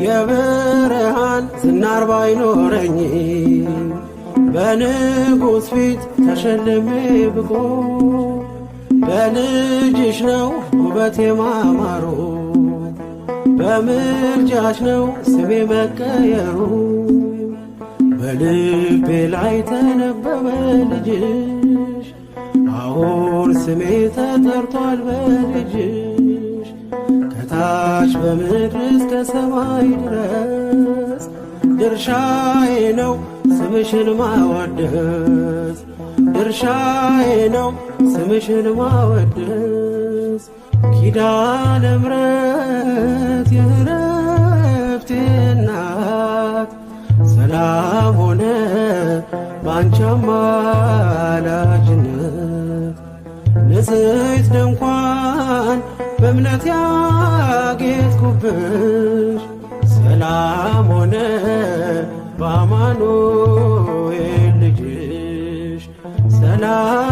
የብርሃን ዝናር ባይኖረኝ በንጉሥ ፊት ተሸልሜ ብቆ በልጅሽ ነው ውበቴ ማማሩ በምልጃሽ ነው ስሜ መቀየሩ በልቤ ላይ ተነበበ ልጅሽ አሁን ስሜ ተጠርቷል በልጅሽ ከታች በምድር እስከ ሰማይ ድረስ ድርሻዬ ነው ስምሽን ማወደስ ድርሻዬ ነው ስምሽን ማወደስ ኪዳነ ምሕረት የዕረፍቴ እናት ሰላም ሆነ ባንቺ አማላጅነት ንጽሕት ድንኳን በእምነት ያጌጥኩብሽ ሰላም ሆነ በአማኑኤል ልጅሽ ሰላም